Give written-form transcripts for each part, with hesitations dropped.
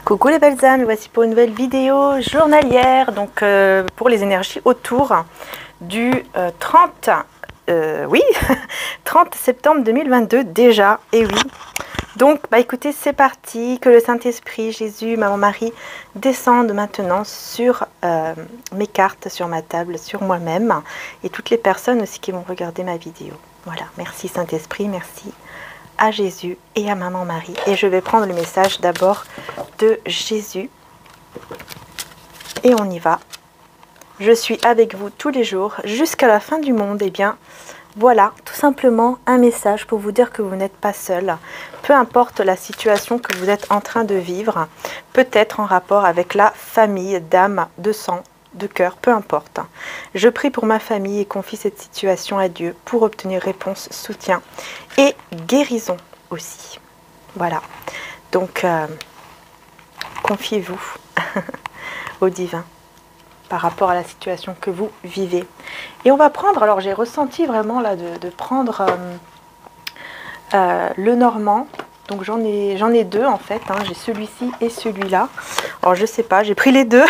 Coucou les belles âmes, voici pour une nouvelle vidéo journalière, donc pour les énergies autour du 30, oui, 30 septembre 2022 déjà, et oui. Donc, bah écoutez, c'est parti, que le Saint-Esprit, Jésus, Maman Marie descendent maintenant sur mes cartes, sur ma table, sur moi-même, et toutes les personnes aussi qui vont regarder ma vidéo. Voilà, merci Saint-Esprit, merci à Jésus et à Maman Marie. Et je vais prendre le message d'abord de Jésus. Et on y va. Je suis avec vous tous les jours jusqu'à la fin du monde. Et bien, voilà, tout simplement un message pour vous dire que vous n'êtes pas seul. Peu importe la situation que vous êtes en train de vivre, peut-être en rapport avec la famille, d'âme, de sang, de cœur, peu importe. Je prie pour ma famille et confie cette situation à Dieu pour obtenir réponse, soutien et guérison aussi. Voilà. Donc, confiez-vous au divin par rapport à la situation que vous vivez. Et on va prendre, alors j'ai ressenti vraiment là de prendre le normand. Donc j'en ai deux en fait, hein. J'ai celui-ci et celui-là. Alors je sais pas, j'ai pris les deux.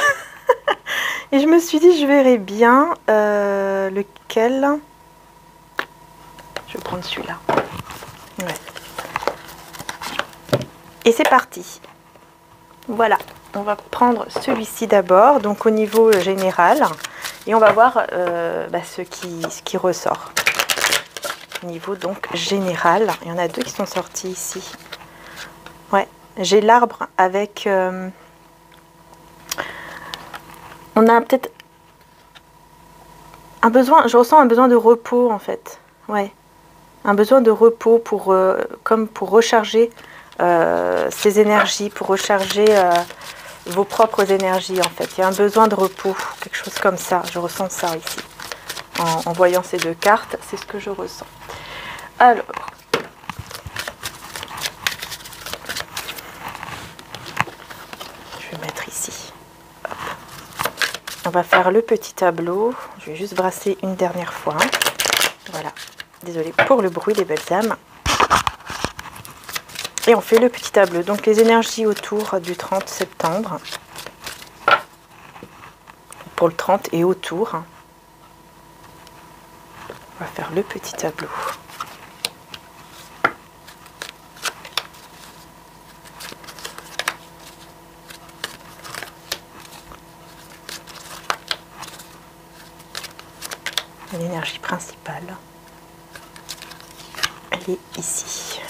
Et je me suis dit, je verrai bien lequel. Je vais prendre celui-là. Ouais. Et c'est parti. Voilà, on va prendre celui-ci d'abord, donc au niveau général. Et on va voir ce qui ressort. Au niveau donc général, il y en a deux qui sont sortis ici. Ouais, j'ai l'arbre avec... on a peut-être un besoin, je ressens un besoin de repos en fait. Ouais, un besoin de repos pour, comme pour recharger ces énergies, pour recharger vos propres énergies en fait. Il y a un besoin de repos, quelque chose comme ça. Je ressens ça ici. En voyant ces deux cartes, c'est ce que je ressens. Alors, je vais mettre ici. On va faire le petit tableau. Je vais juste brasser une dernière fois. Voilà. Désolée pour le bruit, les belles âmes. Et on fait le petit tableau. Donc les énergies autour du 30 septembre. Pour le 30 et autour. On va faire le petit tableau. L'énergie principale, elle est ici.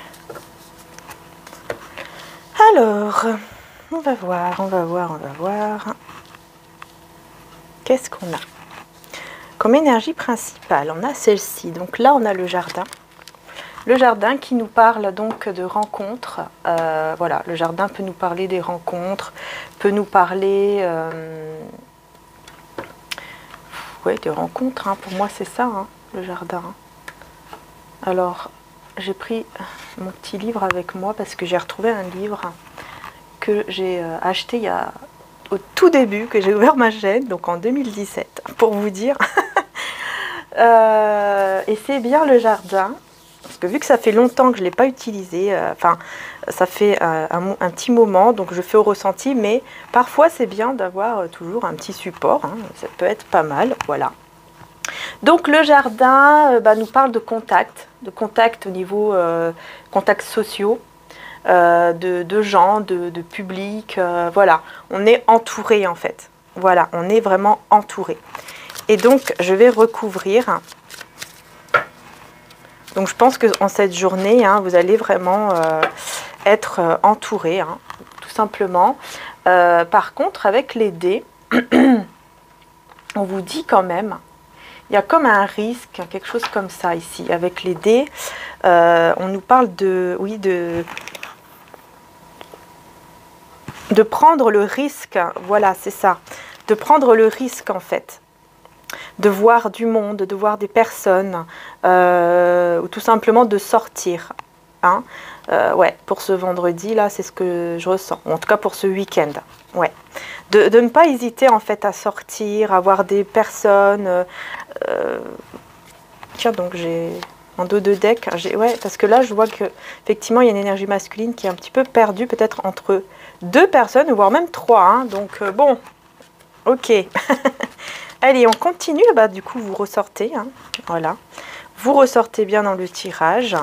Alors, on va voir. Qu'est-ce qu'on a comme énergie principale? On a celle-ci. Donc là, on a le jardin. Le jardin qui nous parle donc de rencontres. Voilà, le jardin peut nous parler des rencontres, peut nous parler... oui, des rencontres, hein. Pour moi c'est ça, hein, le jardin. Alors, j'ai pris mon petit livre avec moi parce que j'ai retrouvé un livre que j'ai acheté au tout début, que j'ai ouvert ma chaîne, donc en 2017, pour vous dire. Et c'est bien le jardin, parce que vu que ça fait longtemps que je ne l'ai pas utilisé, ça fait un petit moment, donc je fais au ressenti, mais parfois c'est bien d'avoir toujours un petit support, hein, ça peut être pas mal, voilà. Donc le jardin nous parle de contact au niveau contacts sociaux, de gens, de public, voilà, on est entouré en fait, voilà, on est vraiment entouré. Et donc je vais recouvrir. Donc je pense qu'en cette journée, hein, vous allez vraiment être entouré, hein, tout simplement. Par contre, avec les dés, on vous dit quand même, il y a comme un risque, quelque chose comme ça ici. Avec les dés, on nous parle de, oui, de prendre le risque, voilà, c'est ça, de prendre le risque en fait. De voir du monde, de voir des personnes, ou tout simplement de sortir. Hein. Ouais, pour ce vendredi, là, c'est ce que je ressens. En tout cas, pour ce week-end. Ouais. De ne pas hésiter, en fait, à sortir, à voir des personnes. Tiens, donc j'ai En dos de deck, ouais, parce que là, je vois que effectivement, il y a une énergie masculine qui est un petit peu perdue, peut-être entre deux personnes, voire même trois. Hein. Donc, bon, ok. Allez, on continue. Bah, du coup, vous ressortez. Hein. Voilà. Vous ressortez bien dans le tirage.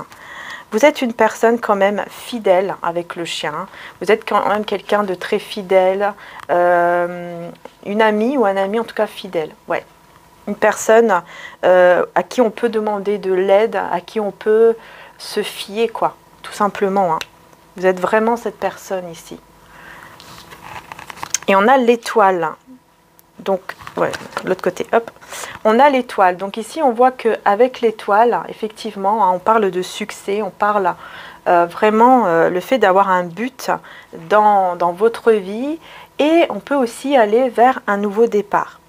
Vous êtes une personne quand même fidèle avec le chien. Vous êtes quand même quelqu'un de très fidèle. Une amie ou un ami, en tout cas, fidèle. Ouais. Une personne à qui on peut demander de l'aide, à qui on peut se fier, quoi, tout simplement. Hein. Vous êtes vraiment cette personne ici. Et on a l'étoile. Donc, ouais, de l'autre côté, hop. On a l'étoile. Donc ici, on voit qu'avec l'étoile, effectivement, hein, on parle de succès, on parle vraiment le fait d'avoir un but dans votre vie. Et on peut aussi aller vers un nouveau départ.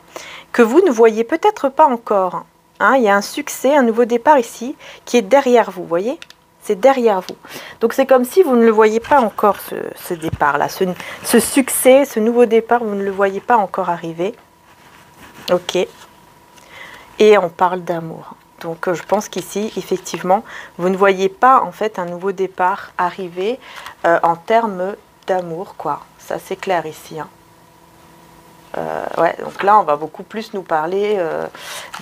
Que vous ne voyez peut-être pas encore. Hein, il y a un succès, un nouveau départ ici, qui est derrière vous, voyez? C'est derrière vous. Donc c'est comme si vous ne le voyez pas encore, ce départ-là. Ce succès, ce nouveau départ, vous ne le voyez pas encore arriver. Ok. Et on parle d'amour. Donc je pense qu'ici, effectivement, vous ne voyez pas en fait un nouveau départ arriver en termes d'amour, quoi. Ça c'est clair ici, hein. Ouais, donc là, on va beaucoup plus nous parler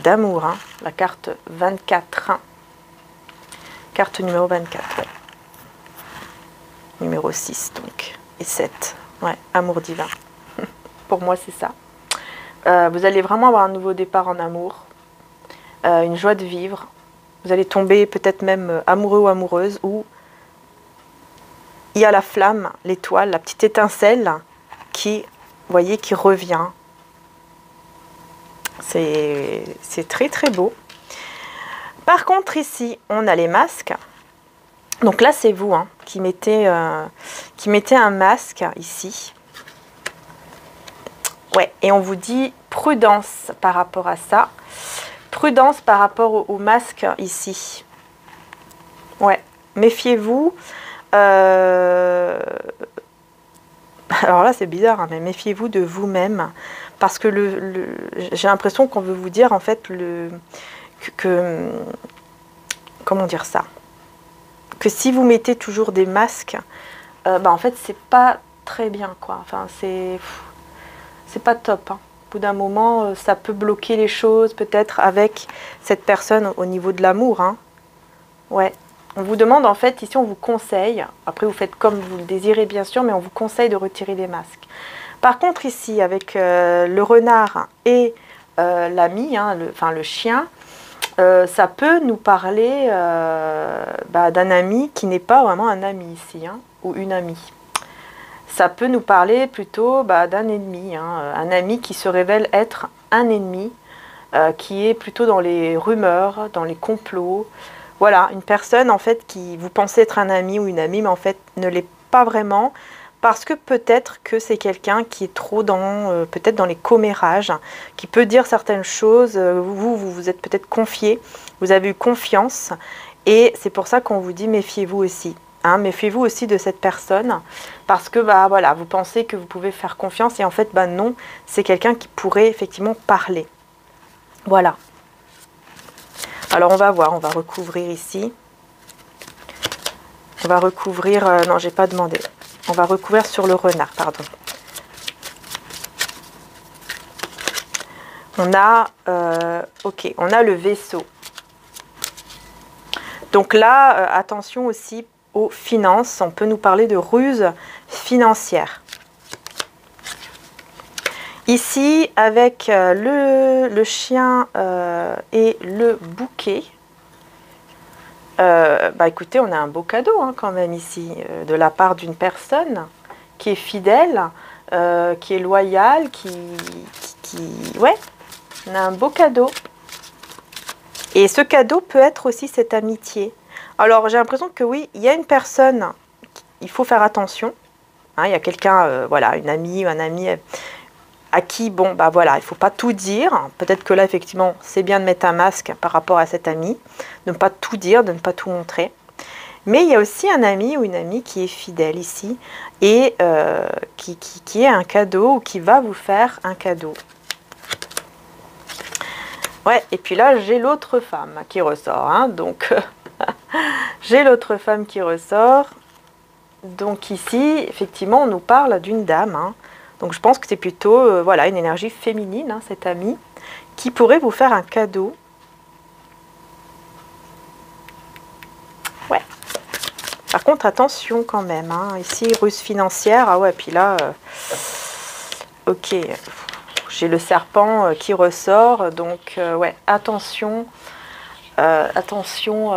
d'amour. Hein. La carte 24. Hein. Carte numéro 24. Ouais. Numéro 6, donc. Et 7. Ouais, amour divin. Pour moi, c'est ça. Vous allez vraiment avoir un nouveau départ en amour. Une joie de vivre. Vous allez tomber peut-être même amoureux ou amoureuse. Ou il y a la flamme, l'étoile, la petite étincelle qui... Vous voyez, qui revient. C'est très très beau. Par contre, ici, on a les masques. Donc là, c'est vous hein, qui mettez un masque ici. Ouais, et on vous dit prudence par rapport à ça. Prudence par rapport au masque ici. Ouais, méfiez-vous. Alors là, c'est bizarre, hein, mais méfiez-vous de vous-même. Parce que j'ai l'impression qu'on veut vous dire, en fait, comment dire ça? Que si vous mettez toujours des masques, en fait, c'est pas très bien, quoi. Enfin, c'est pas top. Hein. Au bout d'un moment, ça peut bloquer les choses, peut-être, avec cette personne au niveau de l'amour. Hein. Ouais. On vous demande, en fait, ici, on vous conseille, après vous faites comme vous le désirez, bien sûr, mais on vous conseille de retirer les masques. Par contre, ici, avec le renard et l'ami, hein, le chien, ça peut nous parler d'un ami qui n'est pas vraiment un ami ici, hein, ou une amie. Ça peut nous parler plutôt d'un ennemi, hein, un ami qui se révèle être un ennemi, qui est plutôt dans les rumeurs, dans les complots. Voilà, une personne en fait qui vous pensez être un ami ou une amie, mais en fait ne l'est pas vraiment, parce que peut-être que c'est quelqu'un qui est trop dans, peut-être dans les commérages, qui peut dire certaines choses, vous êtes peut-être confié, vous avez eu confiance, et c'est pour ça qu'on vous dit méfiez-vous aussi. Hein, méfiez-vous aussi de cette personne, parce que voilà, vous pensez que vous pouvez faire confiance, et en fait non, c'est quelqu'un qui pourrait effectivement parler. Voilà. Alors on va voir, on va recouvrir ici. On va recouvrir, non j'ai pas demandé. On va recouvrir sur le renard, pardon. On a, ok, on a le vaisseau. Donc là, attention aussi aux finances. On peut nous parler de ruse financière. Ici, avec le chien et le bouquet, écoutez, on a un beau cadeau hein, quand même ici, de la part d'une personne qui est fidèle, qui est loyale, ouais, on a un beau cadeau. Et ce cadeau peut être aussi cette amitié. Alors, j'ai l'impression que oui, il y a une personne, il faut faire attention. Hein, il y a quelqu'un, voilà, une amie ou un ami... à qui, voilà, il ne faut pas tout dire. Peut-être que là, effectivement, c'est bien de mettre un masque par rapport à cet ami, de ne pas tout dire, de ne pas tout montrer. Mais il y a aussi un ami ou une amie qui est fidèle ici et qui est un cadeau ou qui va vous faire un cadeau. Ouais, et puis là, j'ai l'autre femme qui ressort. Hein, donc, j'ai l'autre femme qui ressort. Donc ici, effectivement, on nous parle d'une dame. Hein. Donc je pense que c'est plutôt voilà, une énergie féminine, hein, cette amie, qui pourrait vous faire un cadeau. Ouais. Par contre, attention quand même. Hein. Ici, ruse financière. Ah ouais, puis là, ok. J'ai le serpent qui ressort. Donc, ouais, attention. Attention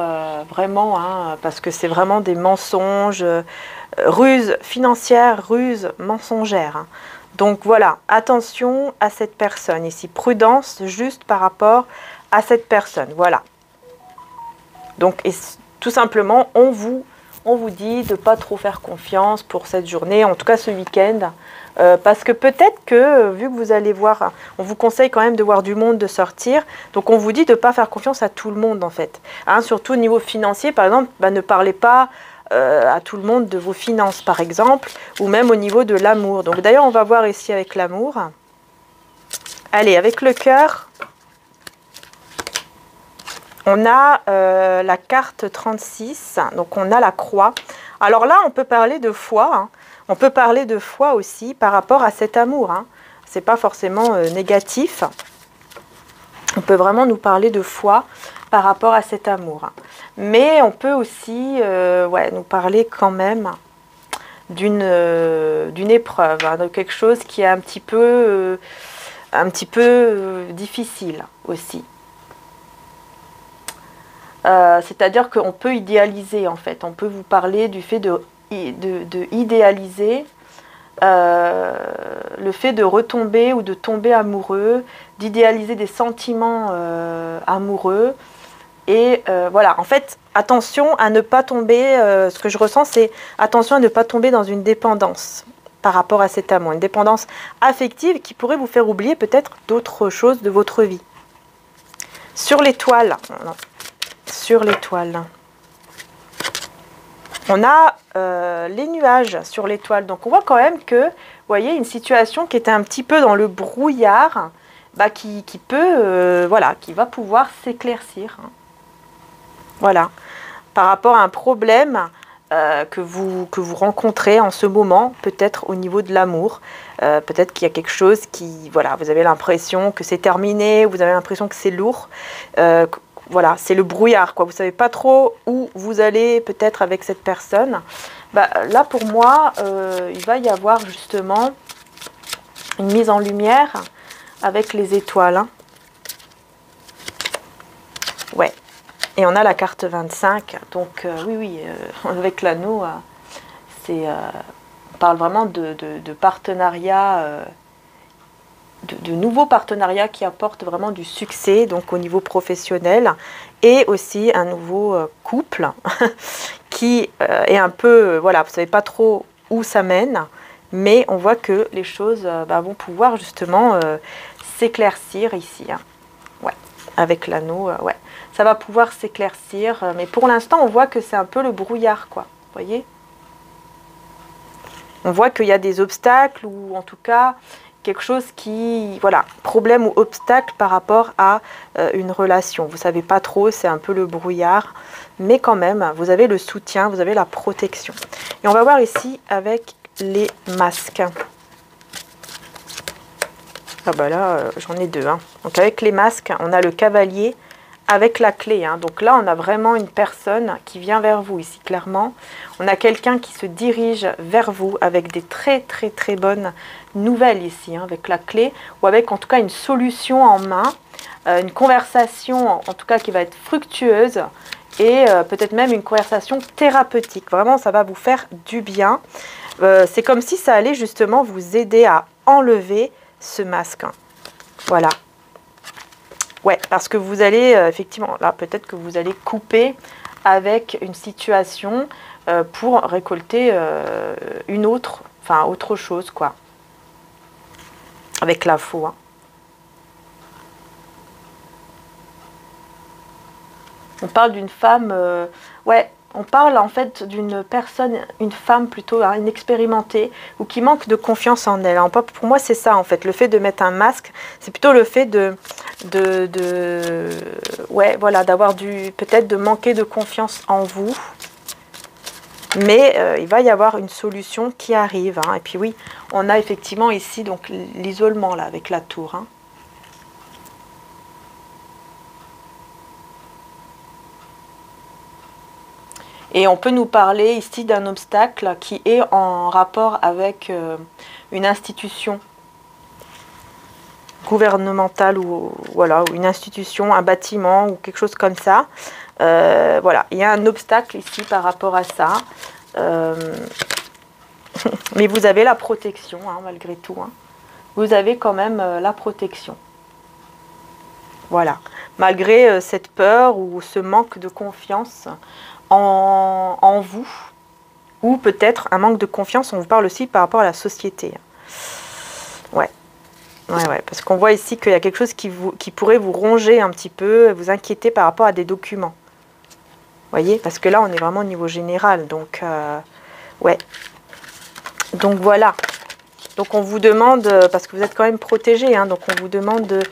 vraiment, hein, parce que c'est vraiment des mensonges, ruse financière, ruse mensongère. Hein. Donc voilà, attention à cette personne ici, prudence juste par rapport à cette personne, voilà. Donc tout simplement, on vous dit de ne pas trop faire confiance pour cette journée, en tout cas ce week-end. Parce que peut-être que, vu que vous allez voir, on vous conseille quand même de voir du monde, de sortir. Donc on vous dit de ne pas faire confiance à tout le monde en fait. Hein, surtout au niveau financier, par exemple, bah, ne parlez pas à tout le monde de vos finances par exemple, ou même au niveau de l'amour. Donc d'ailleurs on va voir ici avec l'amour. Allez, avec le cœur, on a la carte 36, donc on a la croix. Alors là on peut parler de foi, hein. On peut parler de foi aussi par rapport à cet amour. Hein. Ce n'est pas forcément négatif. On peut vraiment nous parler de foi par rapport à cet amour. Hein. Mais on peut aussi ouais, nous parler quand même d'une épreuve, hein, de quelque chose qui est un petit peu difficile aussi. C'est-à-dire qu'on peut idéaliser en fait. On peut vous parler du fait de idéaliser le fait de retomber ou de tomber amoureux, d'idéaliser des sentiments amoureux. Et voilà, en fait, attention à ne pas tomber, ce que je ressens, c'est attention à ne pas tomber dans une dépendance par rapport à cet amour, une dépendance affective qui pourrait vous faire oublier peut-être d'autres choses de votre vie. Sur l'étoile, sur l'étoile. On a les nuages sur l'étoile. Donc on voit quand même que, vous voyez, une situation qui était un petit peu dans le brouillard, bah, qui peut, voilà, qui va pouvoir s'éclaircir. Hein. Voilà. Par rapport à un problème que vous rencontrez en ce moment, peut-être au niveau de l'amour. Peut-être qu'il y a quelque chose qui, voilà, vous avez l'impression que c'est terminé, vous avez l'impression que c'est lourd. Voilà, c'est le brouillard, quoi. Vous ne savez pas trop où vous allez peut-être avec cette personne. Bah, là, pour moi, il va y avoir justement une mise en lumière avec les étoiles. Hein. Ouais. Et on a la carte 25. Donc, oui, avec l'anneau, on parle vraiment de partenariat... De nouveaux partenariats qui apportent vraiment du succès donc au niveau professionnel et aussi un nouveau couple qui est un peu, voilà, vous ne savez pas trop où ça mène, mais on voit que les choses vont pouvoir justement s'éclaircir ici. Hein. Ouais, avec l'anneau, ouais, ça va pouvoir s'éclaircir, mais pour l'instant on voit que c'est un peu le brouillard, quoi, vous voyez. On voit qu'il y a des obstacles ou en tout cas quelque chose qui, voilà, problème ou obstacle par rapport à une relation. Vous ne savez pas trop, c'est un peu le brouillard, mais quand même, vous avez le soutien, vous avez la protection. Et on va voir ici avec les masques. Ah bah là, j'en ai deux. Hein. Donc avec les masques, on a le cavalier avec la clé. Hein. Donc là, on a vraiment une personne qui vient vers vous ici, clairement. On a quelqu'un qui se dirige vers vous avec des très très très bonnes nouvelles ici, hein, avec la clé, ou avec en tout cas une solution en main, une conversation en tout cas qui va être fructueuse, et peut-être même une conversation thérapeutique. Vraiment, ça va vous faire du bien. C'est comme si ça allait justement vous aider à enlever ce masque. Hein. Voilà. Ouais, parce que vous allez, effectivement, là, peut-être que vous allez couper avec une situation pour récolter une autre, enfin, autre chose, quoi. Avec la foi. On parle d'une femme, ouais, On parle en fait d'une personne, une femme plutôt hein, inexpérimentée ou qui manque de confiance en elle. Pour moi, c'est ça en fait. Le fait de mettre un masque, c'est plutôt le fait ouais, voilà, d'avoir peut-être de manquer de confiance en vous. Mais il va y avoir une solution qui arrive. Hein. Et puis oui, on a effectivement ici donc l'isolement là avec la tour. Hein. Et on peut nous parler ici d'un obstacle qui est en rapport avec une institution gouvernementale ou voilà, ou une institution, un bâtiment ou quelque chose comme ça. Voilà, il y a un obstacle ici par rapport à ça. Mais vous avez la protection, hein, malgré tout. Hein. Vous avez quand même la protection. Voilà, malgré cette peur ou ce manque de confiance en vous, ou peut-être un manque de confiance, on vous parle aussi par rapport à la société. Ouais, parce qu'on voit ici qu'il y a quelque chose qui pourrait vous ronger un petit peu, vous inquiéter par rapport à des documents. Vous voyez, parce que là, on est vraiment au niveau général, donc, ouais. Donc voilà. Donc on vous demande, parce que vous êtes quand même protégé, hein, donc on vous demande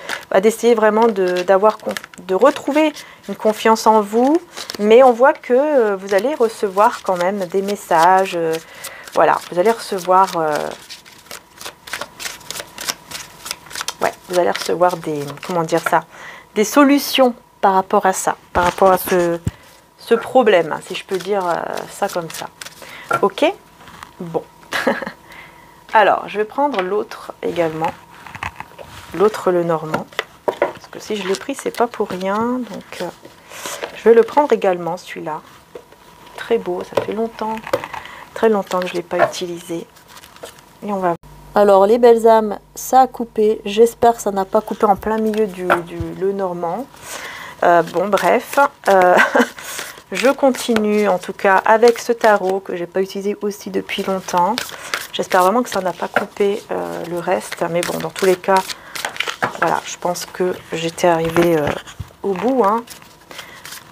d'essayer vraiment de retrouver une confiance en vous, mais on voit que vous allez recevoir quand même des messages, voilà, vous allez recevoir, vous allez recevoir des, comment dire ça, des solutions par rapport à ça, par rapport à ce problème, si je peux dire ça comme ça. Ok? Bon. Alors, je vais prendre l'autre également. L'autre, le normand. Parce que si je l'ai pris, c'est pas pour rien. Donc, je vais le prendre également, celui-là. Très beau, ça fait longtemps, très longtemps que je ne l'ai pas utilisé. Et on va... Alors, les belles âmes, ça a coupé. J'espère que ça n'a pas coupé en plein milieu le normand. Bon, bref. Je continue, en tout cas, avec ce tarot que je n'ai pas utilisé aussi depuis longtemps. J'espère vraiment que ça n'a pas coupé le reste. Mais bon, dans tous les cas, voilà, je pense que j'étais arrivée au bout. Hein.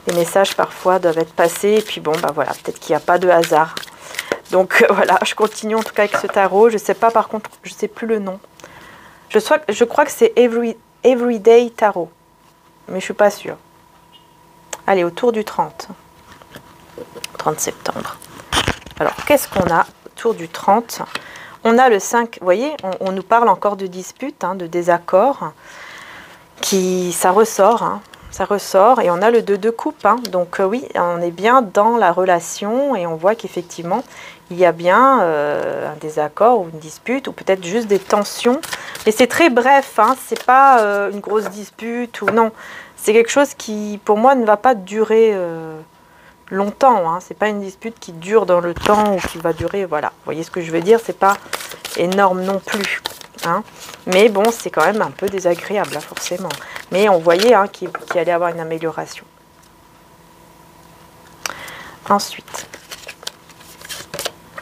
Les messages, parfois, doivent être passés. Et puis bon, bah voilà, peut-être qu'il n'y a pas de hasard. Donc voilà, je continue en tout cas avec ce tarot. Je ne sais pas, par contre, je ne sais plus le nom. Je crois que c'est Everyday Tarot. Mais je ne suis pas sûre. Allez, autour du 30 septembre. Alors, qu'est-ce qu'on a autour du 30? On a le 5, vous voyez, on nous parle encore de disputes, hein, de désaccords, ça ressort, hein, ça ressort, et on a le 2 de coupe, hein, donc oui, on est bien dans la relation, et on voit qu'effectivement, il y a bien un désaccord, ou une dispute, ou peut-être juste des tensions, mais c'est très bref, hein, c'est pas une grosse dispute, ou non, c'est quelque chose qui, pour moi, ne va pas durer longtemps, hein. C'est pas une dispute qui dure dans le temps ou qui va durer, voilà. Vous voyez ce que je veux dire, c'est pas énorme non plus, hein. Mais bon, c'est quand même un peu désagréable, hein, forcément. Mais on voyait hein, qu'il allait avoir une amélioration. Ensuite,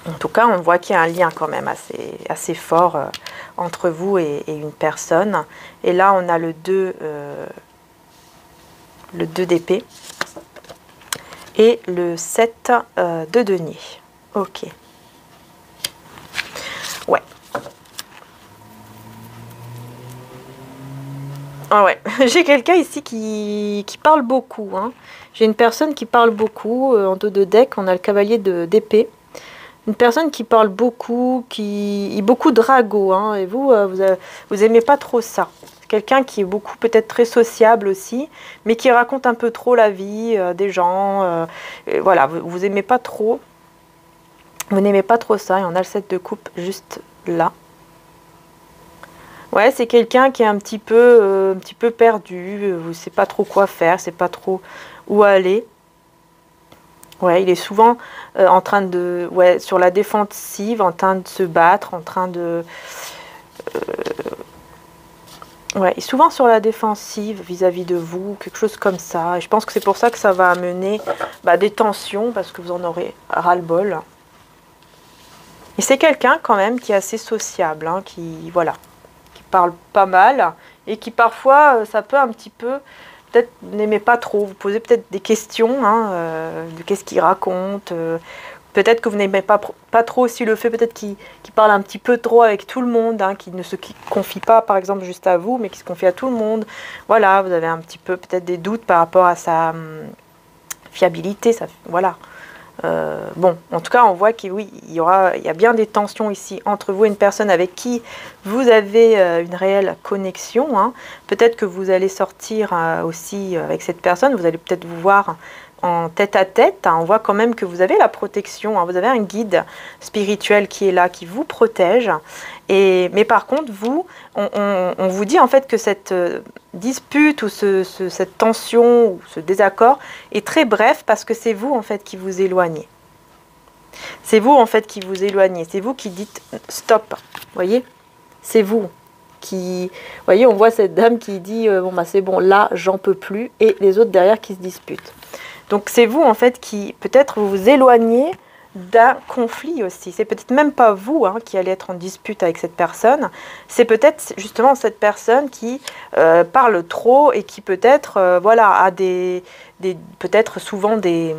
en tout cas, on voit qu'il y a un lien quand même assez fort entre vous et une personne. Et là, on a le 2 d'épée. Et le 7 de denier. Ok. Ouais. Ah ouais. J'ai quelqu'un ici qui parle beaucoup. Hein. J'ai une personne qui parle beaucoup. En dos de deck, on a le cavalier d'épée. Une personne qui parle beaucoup, beaucoup de ragots. Hein. Et vous aimez pas trop ça. Quelqu'un qui est beaucoup, peut-être très sociable aussi, mais qui raconte un peu trop la vie des gens. Voilà, vous n'aimez pas trop. Vous n'aimez pas trop ça. Et on a le 7 de coupe juste là. Ouais, c'est quelqu'un qui est un petit peu perdu. Vous ne savez pas trop quoi faire, ne sait pas trop où aller. Ouais, il est souvent en train de... Ouais, sur la défensive, en train de se battre, en train de... Ouais, et souvent sur la défensive vis-à-vis de vous, quelque chose comme ça. Et je pense que c'est pour ça que ça va amener des tensions, parce que vous en aurez ras-le-bol. Et c'est quelqu'un quand même qui est assez sociable, hein, qui parle pas mal, et qui parfois, ça peut un petit peu peut-être n'aimez pas trop, vous posez peut-être des questions, hein, de qu'est-ce qu'il raconte, peut-être que vous n'aimez pas trop aussi le fait peut-être qu'il parle un petit peu trop avec tout le monde, hein, qu'il ne se confie pas par exemple juste à vous, mais qu'il se confie à tout le monde. Voilà, vous avez un petit peu peut-être des doutes par rapport à sa fiabilité, voilà. Bon, en tout cas, on voit qu'il oui, il y a bien des tensions ici entre vous et une personne avec qui vous avez une réelle connexion, hein. Peut-être que vous allez sortir aussi avec cette personne, vous allez peut-être vous voir en tête à tête, hein. On voit quand même que vous avez la protection, hein. Vous avez un guide spirituel qui est là, qui vous protège. Mais par contre, on vous dit en fait que cette dispute ou cette tension ou ce désaccord est très bref parce que c'est vous en fait qui vous éloignez. C'est vous en fait qui vous éloignez. C'est vous qui dites stop. Vous voyez? C'est vous qui... Vous voyez, on voit cette dame qui dit bon bah c'est bon, là j'en peux plus, et les autres derrière qui se disputent. Donc c'est vous en fait qui peut-être vous vous éloignez d'un conflit aussi. C'est peut-être même pas vous, hein, qui allez être en dispute avec cette personne. C'est peut-être justement cette personne qui parle trop et qui peut-être voilà, a peut-être souvent des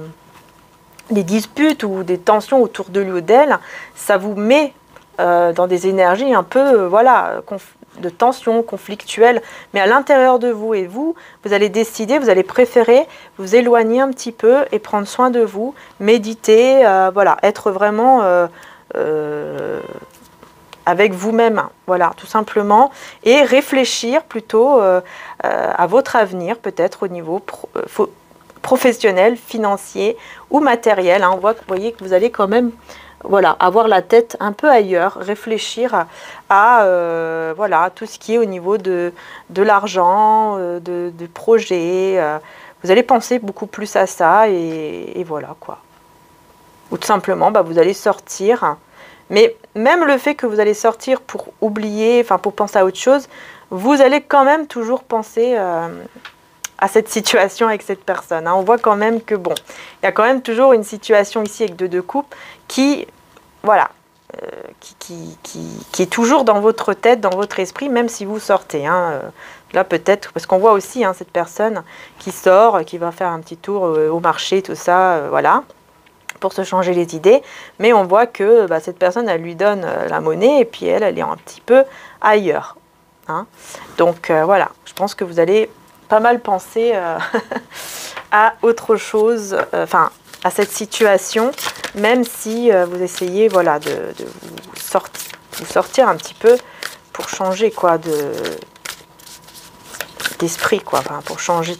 disputes ou des tensions autour de lui ou d'elle. Ça vous met dans des énergies un peu voilà, de tension, conflictuelle, mais à l'intérieur de vous. Et vous allez décider, vous allez préférer vous éloigner un petit peu et prendre soin de vous, méditer, voilà, être vraiment avec vous-même, voilà, tout simplement, et réfléchir plutôt à votre avenir, peut-être au niveau professionnel, financier ou matériel, hein. Vous voyez que vous allez quand même voilà, avoir la tête un peu ailleurs, réfléchir à voilà, tout ce qui est au niveau de l'argent, de projets. Vous allez penser beaucoup plus à ça et voilà quoi. Ou tout simplement, bah, vous allez sortir. Mais même le fait que vous allez sortir pour oublier, enfin pour penser à autre chose, vous allez quand même toujours penser à cette situation avec cette personne, hein. On voit quand même que bon, il y a quand même toujours une situation ici avec deux coupes qui, voilà, qui est toujours dans votre tête, dans votre esprit, même si vous sortez, hein. Là peut-être, parce qu'on voit aussi hein, cette personne qui sort, qui va faire un petit tour au marché, tout ça, voilà, pour se changer les idées. Mais on voit que bah, cette personne, elle lui donne la monnaie et puis elle est un petit peu ailleurs, hein. Donc voilà, je pense que vous allez pas mal penser à autre chose, enfin à cette situation, même si vous essayez voilà, de vous sortir un petit peu pour changer quoi, d'esprit, quoi, enfin, pour changer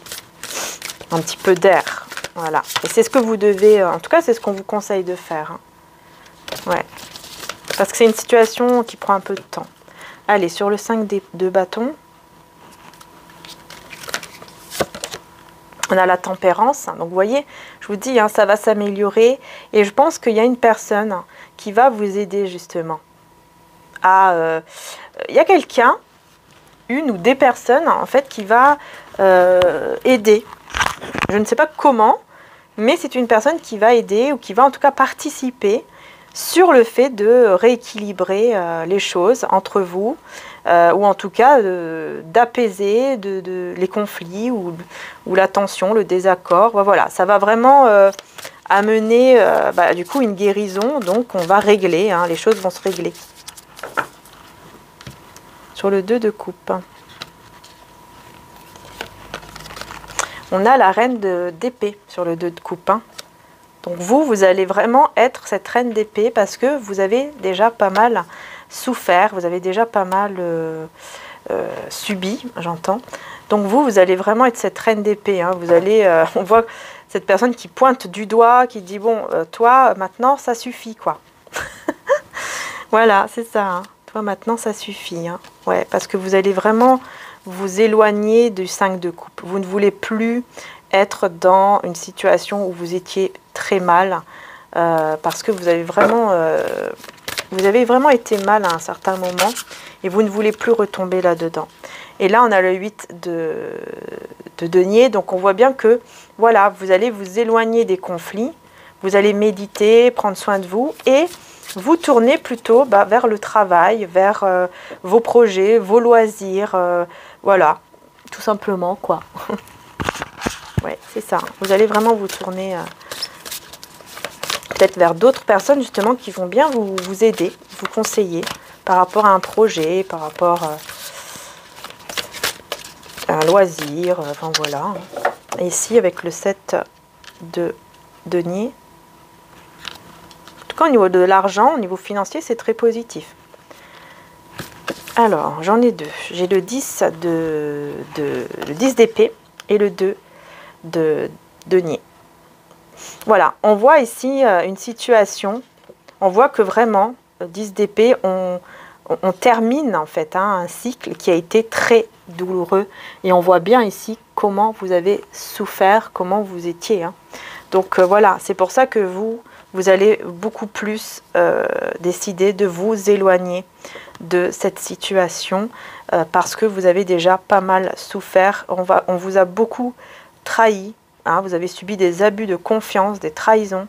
un petit peu d'air. Voilà. Et c'est ce que vous devez, en tout cas c'est ce qu'on vous conseille de faire, hein. Ouais. Parce que c'est une situation qui prend un peu de temps. Allez, sur le 5 de bâton, on a la tempérance. Donc vous voyez, je vous dis, hein, ça va s'améliorer. Et je pense qu'il y a une personne qui va vous aider justement. Il y a quelqu'un, une ou des personnes en fait, qui va aider. Je ne sais pas comment, mais c'est une personne qui va aider ou qui va en tout cas participer sur le fait de rééquilibrer les choses entre vous, ou en tout cas d'apaiser les conflits ou la tension, le désaccord. Voilà, ça va vraiment amener bah, du coup une guérison, donc on va régler, hein, les choses vont se régler. Sur le 2 de coupe, on a la reine d'épée sur le 2 de coupe, hein. Donc vous allez vraiment être cette reine d'épée parce que vous avez déjà pas mal souffert, vous avez déjà pas mal subi, j'entends. Donc vous allez vraiment être cette reine d'épée, hein. Vous allez, on voit cette personne qui pointe du doigt, qui dit bon, toi maintenant ça suffit quoi. Voilà, c'est ça, hein. Toi maintenant ça suffit, hein. Ouais, parce que vous allez vraiment vous éloigner du 5 de coupe. Vous ne voulez plus être dans une situation où vous étiez très mal, parce que vous avez vraiment été mal à un certain moment et vous ne voulez plus retomber là-dedans. Et là, on a le 8 de denier, donc on voit bien que voilà, vous allez vous éloigner des conflits, vous allez méditer, prendre soin de vous et vous tourner plutôt vers le travail, vers vos projets, vos loisirs, voilà, tout simplement quoi. Ouais, c'est ça. Vous allez vraiment vous tourner peut-être vers d'autres personnes justement qui vont bien vous aider, vous conseiller par rapport à un projet, par rapport à un loisir, enfin voilà. Et ici avec le 7 de denier, en tout cas au niveau de l'argent, au niveau financier, c'est très positif. Alors, j'en ai deux. J'ai le 10 le 10 d'épée et le 2 de denier. Voilà, on voit ici une situation, on voit que vraiment, 10 d'épée, on termine en fait un cycle qui a été très douloureux. Et on voit bien ici comment vous avez souffert, comment vous étiez. Donc voilà, c'est pour ça que vous allez beaucoup plus décider de vous éloigner de cette situation parce que vous avez déjà pas mal souffert. On vous a beaucoup trahi. Vous avez subi des abus de confiance, des trahisons.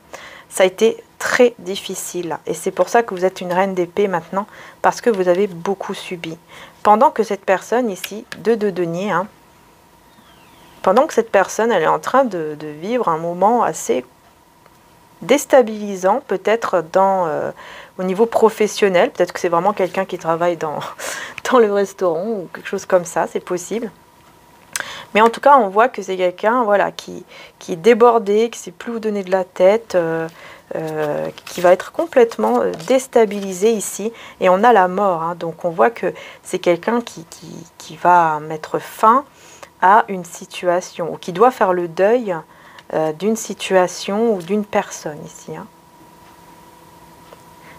Ça a été très difficile. Et c'est pour ça que vous êtes une reine d'épée maintenant, parce que vous avez beaucoup subi. Pendant que cette personne ici, 2 de denier, pendant que cette personne, elle est en train de vivre un moment assez déstabilisant, peut-être au niveau professionnel. Peut-être que c'est vraiment quelqu'un qui travaille dans le restaurant ou quelque chose comme ça, c'est possible. Mais en tout cas, on voit que c'est quelqu'un voilà, qui est débordé, qui ne sait plus où donner de la tête, qui va être complètement déstabilisé ici. Et on a la mort. Donc on voit que c'est quelqu'un qui va mettre fin à une situation, ou qui doit faire le deuil d'une situation ou d'une personne ici.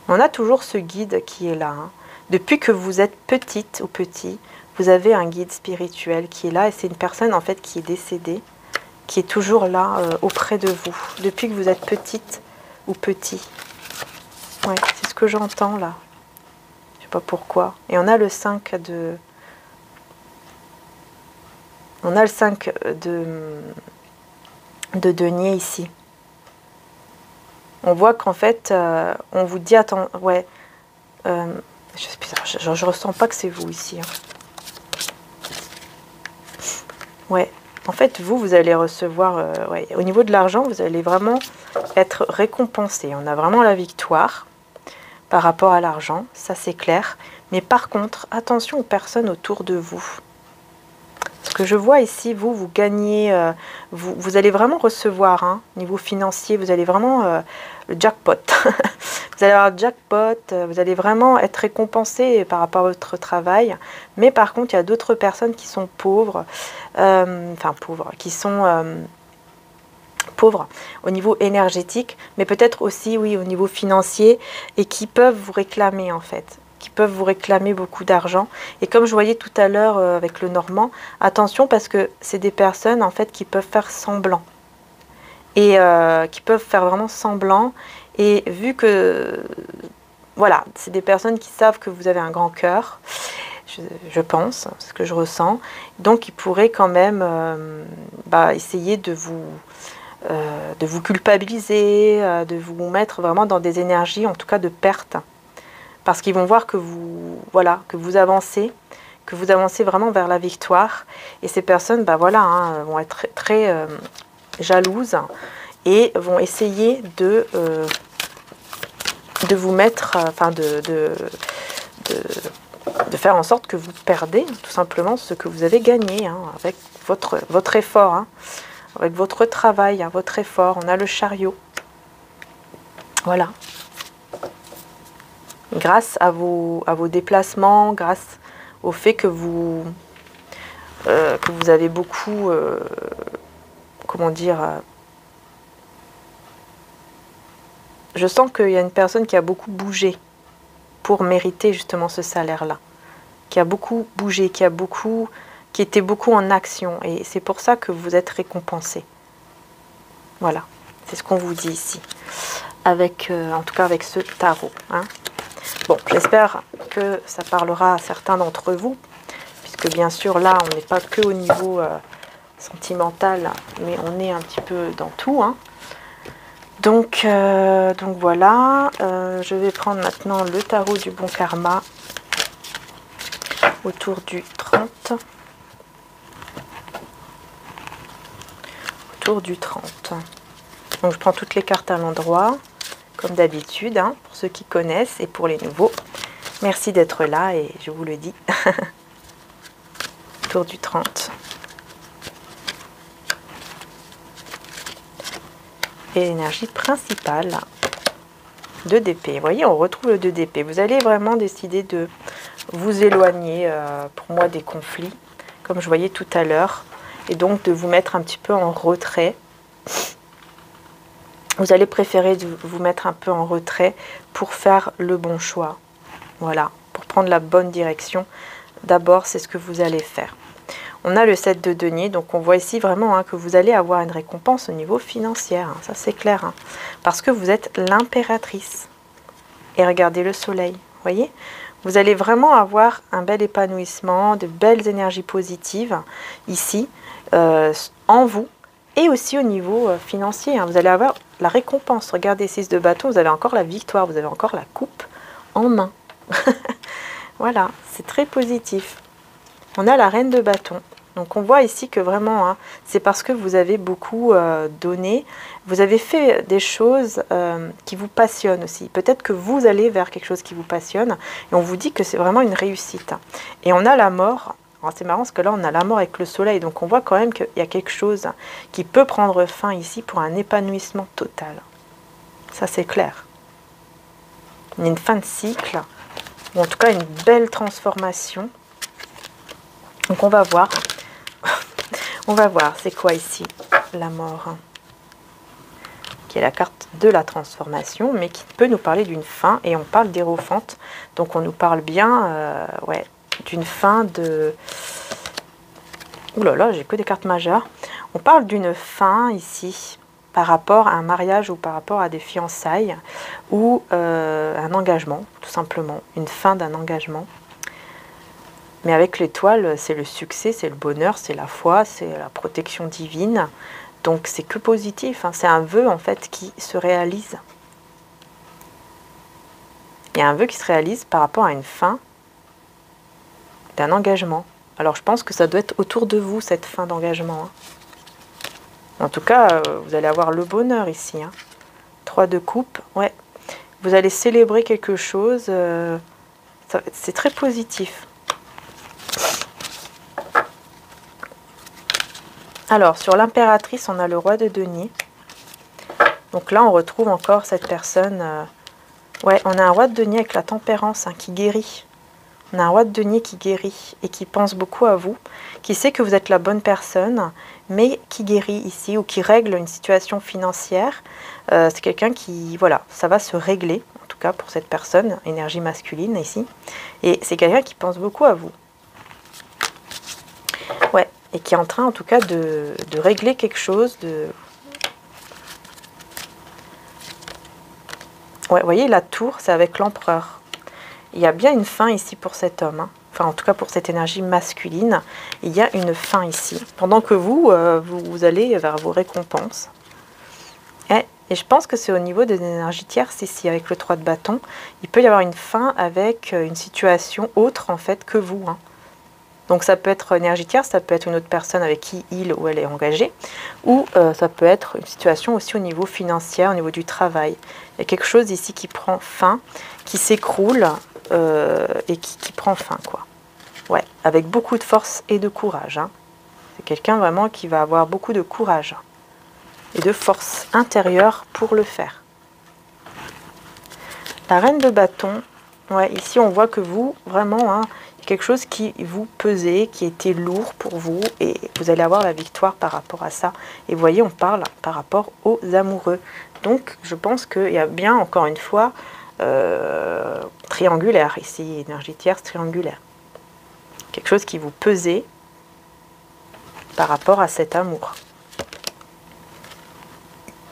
On a toujours ce guide qui est là. Depuis que vous êtes petite ou petit, vous avez un guide spirituel qui est là, et c'est une personne en fait qui est décédée, qui est toujours là auprès de vous, depuis que vous êtes petite ou petit. Ouais, c'est ce que j'entends là. Je sais pas pourquoi. Et on a le 5 de... On a le 5 de denier ici. On voit qu'en fait, on vous dit, attends, ouais, je ressens pas que c'est vous ici. Ouais, en fait, vous allez recevoir, ouais, au niveau de l'argent, vous allez vraiment être récompensé. On a vraiment la victoire par rapport à l'argent, ça c'est clair. Mais par contre, attention aux personnes autour de vous. Ce que je vois ici, vous gagnez, vous allez vraiment recevoir, niveau financier, vous allez vraiment le jackpot. Vous allez avoir le jackpot, vous allez vraiment être récompensé par rapport à votre travail. Mais par contre, il y a d'autres personnes qui sont pauvres, qui sont pauvres au niveau énergétique, mais peut-être aussi, oui, au niveau financier, et qui peuvent vous réclamer en fait. Qui peuvent vous réclamer beaucoup d'argent. Et comme je voyais tout à l'heure avec le Normand, attention parce que c'est des personnes en fait qui peuvent faire semblant. Et qui peuvent faire vraiment semblant. Et vu que, voilà, c'est des personnes qui savent que vous avez un grand cœur, je pense, c'est ce que je ressens. Donc ils pourraient quand même essayer de vous culpabiliser, de vous mettre vraiment dans des énergies, en tout cas de perte. Parce qu'ils vont voir que vous avancez vraiment vers la victoire. Et ces personnes, vont être très jalouses et vont essayer de vous mettre, de faire en sorte que vous perdez tout simplement ce que vous avez gagné avec votre effort, avec votre travail, votre effort. On a le chariot. Voilà. Grâce à vos déplacements, grâce au fait que vous avez beaucoup, je sens qu'il y a une personne qui a beaucoup bougé pour mériter justement ce salaire-là, qui a beaucoup bougé, qui était beaucoup en action, et c'est pour ça que vous êtes récompensé. Voilà, c'est ce qu'on vous dit ici, en tout cas avec ce tarot. Bon, j'espère que ça parlera à certains d'entre vous, puisque bien sûr là, on n'est pas que au niveau sentimental, mais on est un petit peu dans tout. Donc voilà, je vais prendre maintenant le tarot du bon karma autour du 30. autour du 30. Donc je prends toutes les cartes à l'endroit, comme d'habitude, hein, pour ceux qui connaissent et pour les nouveaux. Merci d'être là et je vous le dis. Autour du 30. Et l'énergie principale, 2 d'épée. Vous voyez, on retrouve le 2 d'épée. Vous allez vraiment décider de vous éloigner, pour moi, des conflits, comme je voyais tout à l'heure, et donc de vous mettre un petit peu en retrait. Vous allez préférer de vous mettre un peu en retrait pour faire le bon choix. Voilà, pour prendre la bonne direction. D'abord, c'est ce que vous allez faire. On a le 7 de denier, donc on voit ici vraiment hein, que vous allez avoir une récompense au niveau financier. Hein, ça, c'est clair. Hein, parce que vous êtes l'impératrice. Et regardez le soleil, voyez ? Vous allez vraiment avoir un bel épanouissement, de belles énergies positives ici, en vous. Et aussi au niveau financier, hein, vous allez avoir la récompense. Regardez, 6 de bâton, vous avez encore la victoire, vous avez encore la coupe en main. Voilà, c'est très positif. On a la reine de bâton. Donc on voit ici que vraiment, hein, c'est parce que vous avez beaucoup donné, vous avez fait des choses qui vous passionnent aussi. Peut-être que vous allez vers quelque chose qui vous passionne et on vous dit que c'est vraiment une réussite. Et on a la mort. C'est marrant parce que là on a la mort avec le soleil, donc on voit quand même qu'il y a quelque chose qui peut prendre fin ici pour un épanouissement total. Ça c'est clair. Il y a une fin de cycle, ou en tout cas une belle transformation. Donc on va voir. On va voir, c'est quoi ici la mort, qui est la carte de la transformation, mais qui peut nous parler d'une fin, et on parle d'Hiérophante, donc on nous parle bien ouais, d'une fin de... Ouh là là, j'ai que des cartes majeures. On parle d'une fin ici, par rapport à un mariage ou par rapport à des fiançailles, ou un engagement, tout simplement, une fin d'un engagement. Mais avec l'étoile, c'est le succès, c'est le bonheur, c'est la foi, c'est la protection divine. Donc c'est que positif, hein. C'est un vœu en fait qui se réalise. Il y a un vœu qui se réalise par rapport à une fin d'un engagement. Alors je pense que ça doit être autour de vous cette fin d'engagement. Hein. En tout cas, vous allez avoir le bonheur ici. Hein. 3 de coupe, ouais. Vous allez célébrer quelque chose. C'est très positif. Alors, sur l'impératrice, on a le roi de denier. Donc là, on retrouve encore cette personne. Ouais, on a un roi de denier avec la tempérance hein, qui guérit. On a un roi de denier qui guérit et qui pense beaucoup à vous, qui sait que vous êtes la bonne personne, mais qui guérit ici ou qui règle une situation financière. C'est quelqu'un qui, voilà, ça va se régler, en tout cas pour cette personne, énergie masculine ici. Et c'est quelqu'un qui pense beaucoup à vous. Ouais. Et qui est en train, en tout cas, de régler quelque chose. Ouais, vous voyez, la tour, c'est avec l'empereur. Il y a bien une fin ici pour cet homme. Hein. Enfin, en tout cas, pour cette énergie masculine. Il y a une fin ici. Pendant que vous, vous allez vers vos récompenses. Et je pense que c'est au niveau des énergies tierces ici, avec le 3 de bâton. Il peut y avoir une fin avec une situation autre, en fait, que vous. Hein. Donc ça peut être énergie tierce, ça peut être une autre personne avec qui il ou elle est engagé, ou ça peut être une situation aussi au niveau financier, au niveau du travail. Il y a quelque chose ici qui prend fin, qui s'écroule et qui prend fin, quoi. Ouais, avec beaucoup de force et de courage. Hein. C'est quelqu'un vraiment qui va avoir beaucoup de courage et de force intérieure pour le faire. La reine de bâton, ouais, ici on voit que vous, vraiment... Hein, quelque chose qui vous pesait, qui était lourd pour vous et vous allez avoir la victoire par rapport à ça. Et vous voyez, on parle par rapport aux amoureux. Donc, je pense qu'il y a bien, encore une fois, triangulaire ici, énergie tierce triangulaire. Quelque chose qui vous pesait par rapport à cet amour.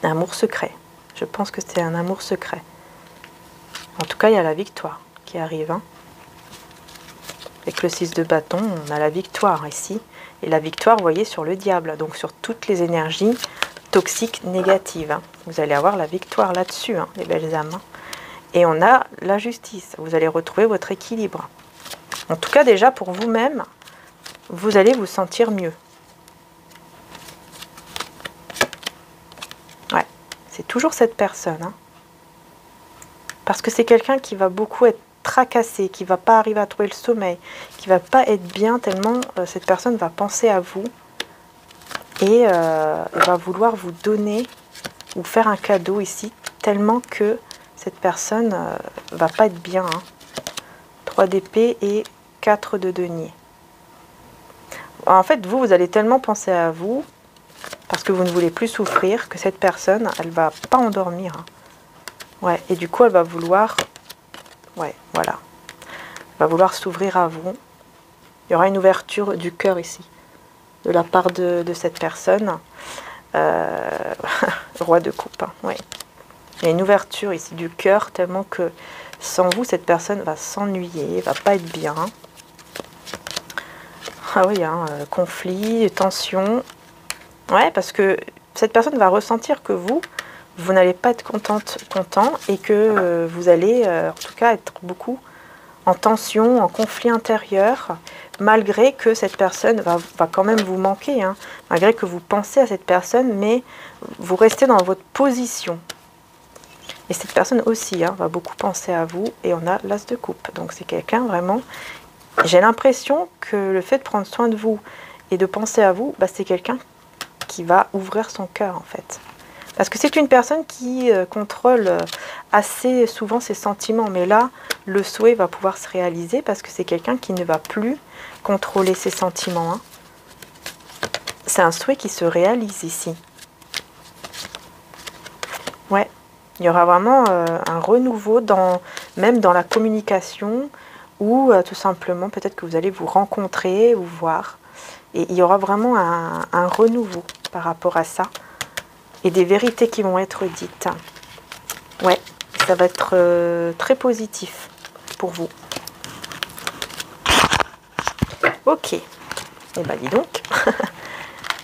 Un amour secret. Je pense que c'est un amour secret. En tout cas, il y a la victoire qui arrive, hein. Avec le 6 de bâton, on a la victoire ici. Et la victoire, vous voyez, sur le diable. Donc sur toutes les énergies toxiques négatives. Hein. Vous allez avoir la victoire là-dessus, hein, les belles âmes. Hein. Et on a la justice. Vous allez retrouver votre équilibre. En tout cas, déjà, pour vous-même, vous allez vous sentir mieux. toujours cette personne. Hein. Parce que c'est quelqu'un qui va beaucoup être tracassé, qui va pas arriver à trouver le sommeil, qui va pas être bien tellement cette personne va penser à vous et va vouloir vous donner ou faire un cadeau ici, tellement que cette personne va pas être bien. Hein. 3 d'épée et 4 de denier. En fait, vous allez tellement penser à vous, parce que vous ne voulez plus souffrir, que cette personne, elle va pas endormir. Hein. Ouais, et du coup, elle va vouloir... Ouais, voilà. Elle va vouloir s'ouvrir à vous. Il y aura une ouverture du cœur ici, de la part de cette personne. Roi de coupe, hein, ouais. Il y a une ouverture ici du cœur, tellement que sans vous, cette personne va s'ennuyer, va pas être bien. Ah oui, hein, conflit, tension. Ouais, parce que cette personne va ressentir que vous n'allez pas être content, et que vous allez, en tout cas, être beaucoup en tension, en conflit intérieur, malgré que cette personne va quand même vous manquer, hein, malgré que vous pensez à cette personne, mais vous restez dans votre position. Et cette personne aussi hein, va beaucoup penser à vous, et on a l'as de coupe. Donc c'est quelqu'un vraiment... J'ai l'impression que le fait de prendre soin de vous et de penser à vous, bah, c'est quelqu'un qui va ouvrir son cœur en fait. Parce que c'est une personne qui contrôle assez souvent ses sentiments. Mais là, le souhait va pouvoir se réaliser parce que c'est quelqu'un qui ne va plus contrôler ses sentiments. Hein. C'est un souhait qui se réalise ici. Ouais, il y aura vraiment un renouveau, même dans la communication, ou tout simplement peut-être que vous allez vous rencontrer, vous voir. Et il y aura vraiment un renouveau par rapport à ça. Et des vérités qui vont être dites. Ouais, ça va être très positif pour vous. Ok. Et bien dis donc.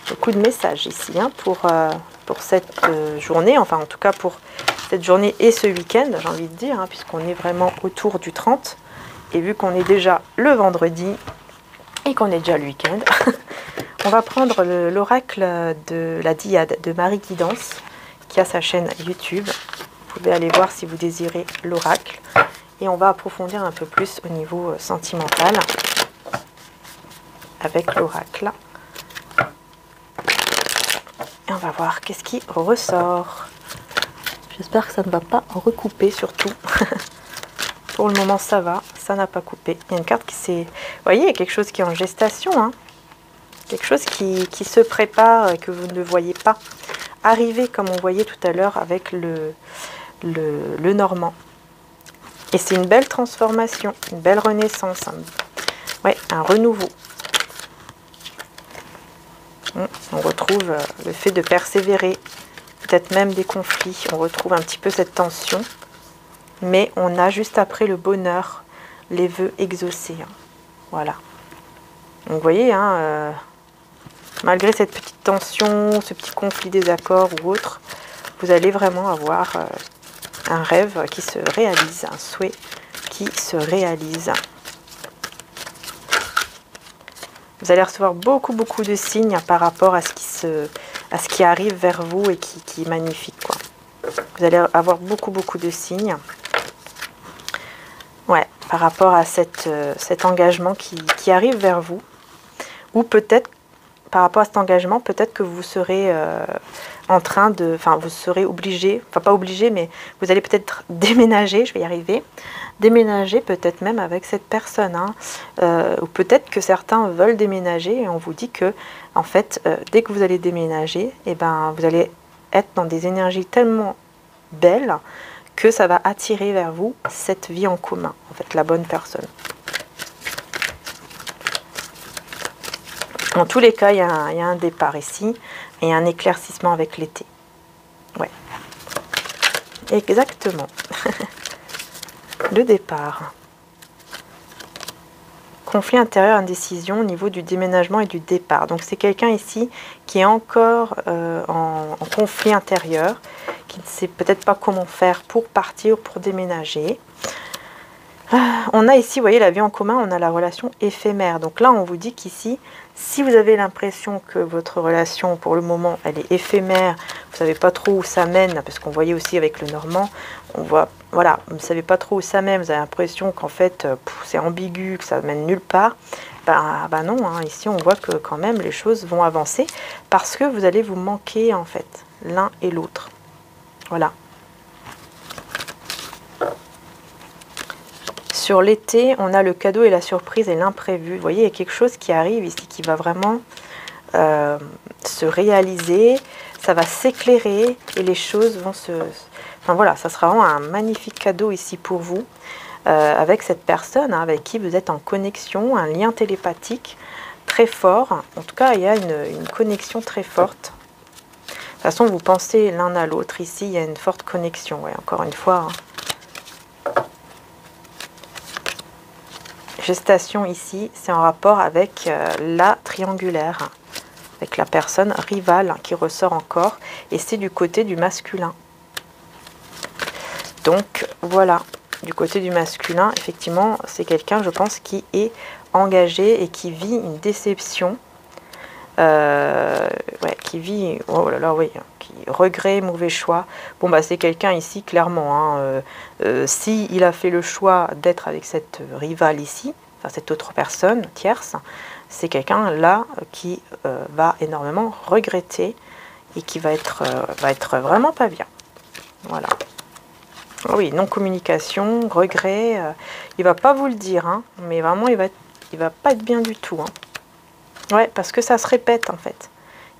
Beaucoup de messages ici hein, pour cette journée. Enfin en tout cas pour cette journée et ce week-end, j'ai envie de dire. Hein, puisqu'on est vraiment autour du 30. Et vu qu'on est déjà le vendredi et qu'on est déjà le week-end... On va prendre l'oracle de la Dyade de Marie Guidance, qui a sa chaîne YouTube. Vous pouvez aller voir si vous désirez l'oracle. Et on va approfondir un peu plus au niveau sentimental avec l'oracle. Et on va voir qu'est-ce qui ressort. J'espère que ça ne va pas recouper surtout. Pour le moment ça va, ça n'a pas coupé. Il y a une carte qui s'est... Vous voyez, il y a quelque chose qui est en gestation, hein. Quelque chose qui se prépare et que vous ne voyez pas arriver comme on voyait tout à l'heure avec le Normand. Et c'est une belle transformation, une belle renaissance. Hein. Ouais, un renouveau. On retrouve le fait de persévérer, peut-être même des conflits. On retrouve un petit peu cette tension. Mais on a juste après le bonheur, les vœux exaucés. Hein. Voilà. Donc vous voyez, hein, malgré cette petite tension, ce petit conflit des accords ou autre, vous allez vraiment avoir un rêve qui se réalise, un souhait qui se réalise. Vous allez recevoir beaucoup de signes par rapport à ce qui arrive vers vous et qui est magnifique, quoi. Vous allez avoir beaucoup de signes. Ouais, par rapport à cet engagement qui arrive vers vous. Ou peut-être, par rapport à cet engagement, peut-être que vous serez en train de... Enfin, vous serez obligé, enfin pas obligé, mais vous allez peut-être déménager, je vais y arriver. Déménager peut-être même avec cette personne. Hein, ou peut-être que certains veulent déménager et on vous dit que, en fait, dès que vous allez déménager, eh ben, vous allez être dans des énergies tellement belles que ça va attirer vers vous cette vie en commun, en fait, la bonne personne. En tous les cas, il y a un départ ici et un éclaircissement avec l'été. Ouais. Exactement. Le départ. Conflit intérieur, indécision au niveau du déménagement et du départ. Donc c'est quelqu'un ici qui est encore en conflit intérieur, qui ne sait peut-être pas comment faire pour partir, pour déménager. On a ici, vous voyez, la vie en commun, on a la relation éphémère. Donc là, on vous dit qu'ici, si vous avez l'impression que votre relation, pour le moment, elle est éphémère, vous ne savez pas trop où ça mène, parce qu'on voyait aussi avec le Normand, on voit, voilà, vous ne savez pas trop où ça mène, vous avez l'impression qu'en fait, c'est ambigu, que ça mène nulle part. Ben non, hein, ici, on voit que quand même, les choses vont avancer, parce que vous allez vous manquer, en fait, l'un et l'autre. Voilà. Sur l'été, on a le cadeau et la surprise et l'imprévu. Vous voyez, il y a quelque chose qui arrive ici qui va vraiment se réaliser. Ça va s'éclairer et les choses vont se... Enfin voilà, ça sera vraiment un magnifique cadeau ici pour vous. Avec cette personne hein, avec qui vous êtes en connexion, un lien télépathique très fort. En tout cas, il y a une connexion très forte. De toute façon, vous pensez l'un à l'autre. Ici, il y a une forte connexion. Ouais, encore une fois... Hein. Gestation ici, c'est en rapport avec la triangulaire, avec la personne rivale qui ressort encore, et c'est du côté du masculin. Donc voilà, du côté du masculin, effectivement, c'est quelqu'un, je pense, qui est engagé et qui vit une déception, ouais, qui vit, oh là là, oui, qui regret, mauvais choix. Bon, bah c'est quelqu'un ici, clairement, hein, si il a fait le choix d'être avec cette rivale ici, enfin cette autre personne tierce, c'est quelqu'un là qui va énormément regretter et qui va être vraiment pas bien. Voilà. Oui, non-communication, regret, il va pas vous le dire, hein, mais vraiment il va pas être bien du tout. Hein. Ouais, parce que ça se répète en fait.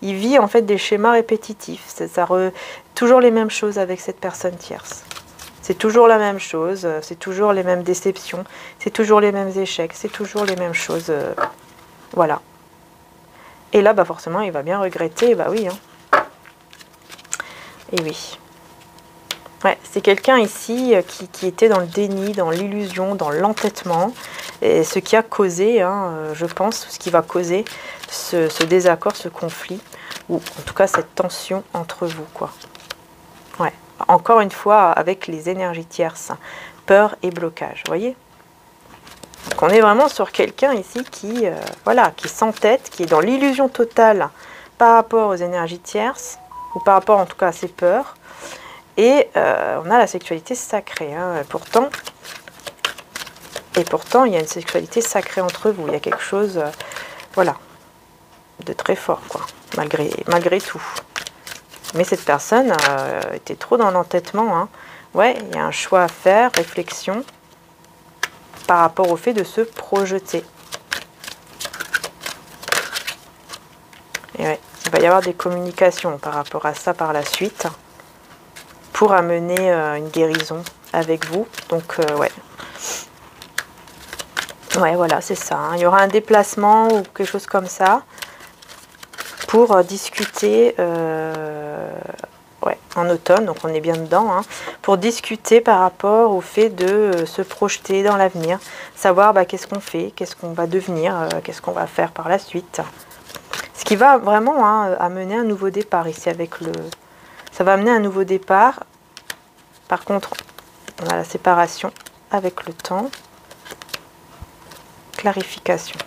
Il vit en fait des schémas répétitifs. Toujours les mêmes choses avec cette personne tierce. C'est toujours la même chose, c'est toujours les mêmes déceptions, c'est toujours les mêmes échecs, c'est toujours les mêmes choses. Voilà. Et là, bah forcément, il va bien regretter, bah oui. Hein. Et oui. Ouais, c'est quelqu'un ici qui était dans le déni, dans l'illusion, dans l'entêtement. Et ce qui a causé, hein, je pense, ce qui va causer ce désaccord, ce conflit, ou en tout cas cette tension entre vous, quoi. Ouais. Encore une fois, avec les énergies tierces, peur et blocage, vous voyez. Donc on est vraiment sur quelqu'un ici qui, voilà, qui s'entête, qui est dans l'illusion totale par rapport aux énergies tierces, ou par rapport en tout cas à ses peurs. Et on a la sexualité sacrée. Hein. Pourtant, il y a une sexualité sacrée entre vous. Il y a quelque chose, voilà, de très fort, quoi, malgré tout. Mais cette personne était trop dans l'entêtement. Hein. Ouais, il y a un choix à faire, réflexion, par rapport au fait de se projeter. Et ouais, il va y avoir des communications par rapport à ça par la suite, pour amener une guérison avec vous. Donc, ouais. Ouais, voilà, c'est ça. Hein. Il y aura un déplacement ou quelque chose comme ça, pour discuter... ouais, en automne, donc on est bien dedans, hein, pour discuter par rapport au fait de se projeter dans l'avenir, savoir bah, qu'est-ce qu'on fait, qu'est-ce qu'on va devenir, qu'est-ce qu'on va faire par la suite. Ce qui va vraiment hein, amener un nouveau départ ici avec le... Ça va amener un nouveau départ. Par contre, on a la séparation avec le temps. Clarification.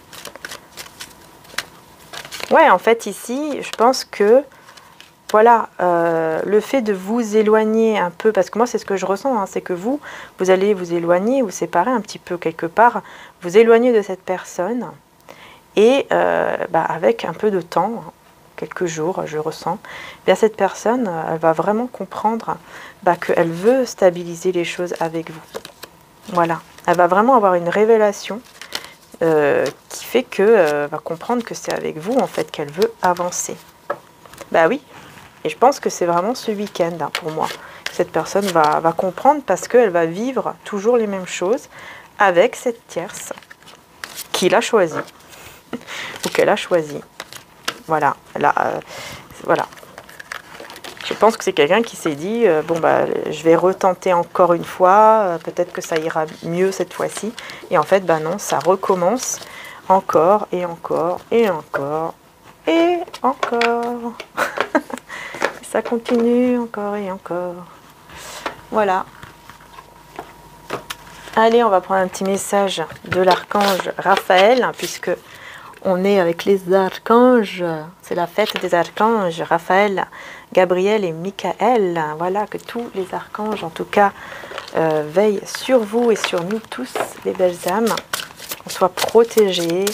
Ouais, en fait ici, je pense que voilà, le fait de vous éloigner un peu, parce que moi c'est ce que je ressens, hein, c'est que vous allez vous éloigner, vous séparer un petit peu quelque part, vous éloigner de cette personne, et bah, avec un peu de temps, quelques jours, je ressens, bien cette personne, elle va vraiment comprendre bah, qu'elle veut stabiliser les choses avec vous. Voilà, elle va vraiment avoir une révélation qui fait qu'elle va comprendre que c'est avec vous en fait qu'elle veut avancer. Bah oui. Et je pense que c'est vraiment ce week-end, hein, pour moi. Cette personne va comprendre parce qu'elle va vivre toujours les mêmes choses avec cette tierce qu'il a choisie. Ou qu'elle a choisi. Voilà. Là, voilà. Je pense que c'est quelqu'un qui s'est dit, bon, bah, je vais retenter encore une fois, peut-être que ça ira mieux cette fois-ci. Et en fait, bah non, ça recommence encore et encore et encore et encore. Ça continue encore et encore. Voilà. Allez, on va prendre un petit message de l'archange Raphaël, hein, puisque on est avec les archanges. C'est la fête des archanges, Raphaël, Gabriel et Michael. Voilà, que tous les archanges, en tout cas, veillent sur vous et sur nous tous, les belles âmes, qu'on soit protégés.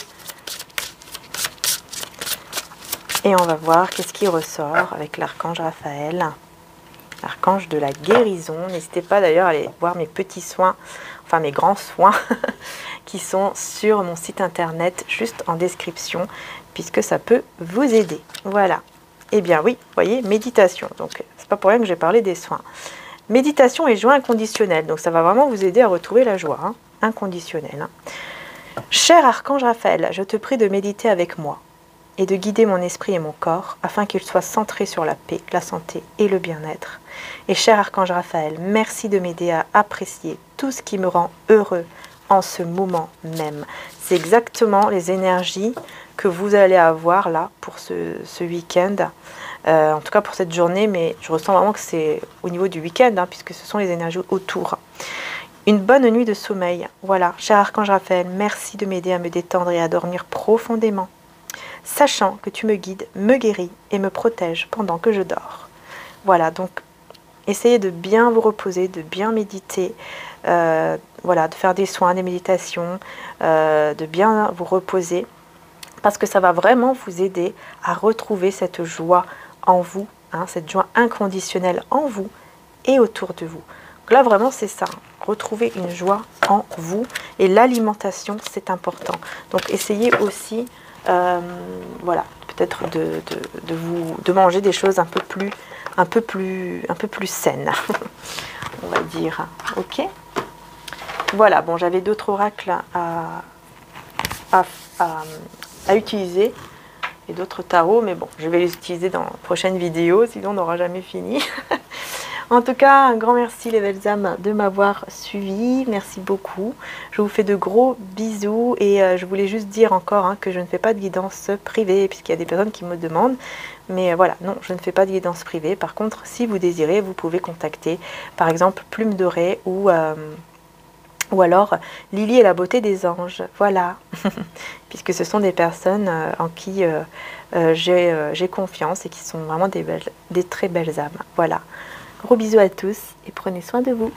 Et on va voir qu'est-ce qui ressort avec l'archange Raphaël, l'archange de la guérison. N'hésitez pas d'ailleurs à aller voir mes petits soins, enfin mes grands soins, qui sont sur mon site internet, juste en description, puisque ça peut vous aider. Voilà. Eh bien oui, vous voyez, méditation. Donc, c'est pas pour rien que j'ai parlé des soins. Méditation et joie inconditionnelle. Donc, ça va vraiment vous aider à retrouver la joie, hein, inconditionnelle. Hein. Cher archange Raphaël, je te prie de méditer avec moi et de guider mon esprit et mon corps afin qu'ils soient centrés sur la paix, la santé et le bien-être. Et cher archange Raphaël, merci de m'aider à apprécier tout ce qui me rend heureux en ce moment même. C'est exactement les énergies que vous allez avoir là pour ce week-end, en tout cas pour cette journée, mais je ressens vraiment que c'est au niveau du week-end, hein, puisque ce sont les énergies autour. Une bonne nuit de sommeil. Voilà, cher archange Raphaël, merci de m'aider à me détendre et à dormir profondément, sachant que tu me guides, me guéris et me protèges pendant que je dors. Voilà, donc essayez de bien vous reposer, de bien méditer, voilà, de faire des soins, des méditations, de bien vous reposer, parce que ça va vraiment vous aider à retrouver cette joie en vous, hein, cette joie inconditionnelle en vous et autour de vous. Donc là, vraiment, c'est ça, retrouver une joie en vous, et l'alimentation, c'est important. Donc, essayez aussi, voilà, peut-être de manger des choses un peu plus saines, on va dire. Ok. Voilà, bon, j'avais d'autres oracles à utiliser et d'autres tarots, mais bon, je vais les utiliser dans la prochaine vidéo, sinon on n'aura jamais fini. En tout cas, un grand merci les belles âmes de m'avoir suivi, merci beaucoup. Je vous fais de gros bisous et je voulais juste dire encore, hein, que je ne fais pas de guidance privée, puisqu'il y a des personnes qui me demandent. Mais voilà, non, je ne fais pas de guidance privée. Par contre, si vous désirez, vous pouvez contacter par exemple Plume Dorée ou alors Lily et la beauté des anges. Voilà, puisque ce sont des personnes en qui j'ai confiance et qui sont vraiment des très belles âmes. Voilà. Gros bisous à tous et prenez soin de vous.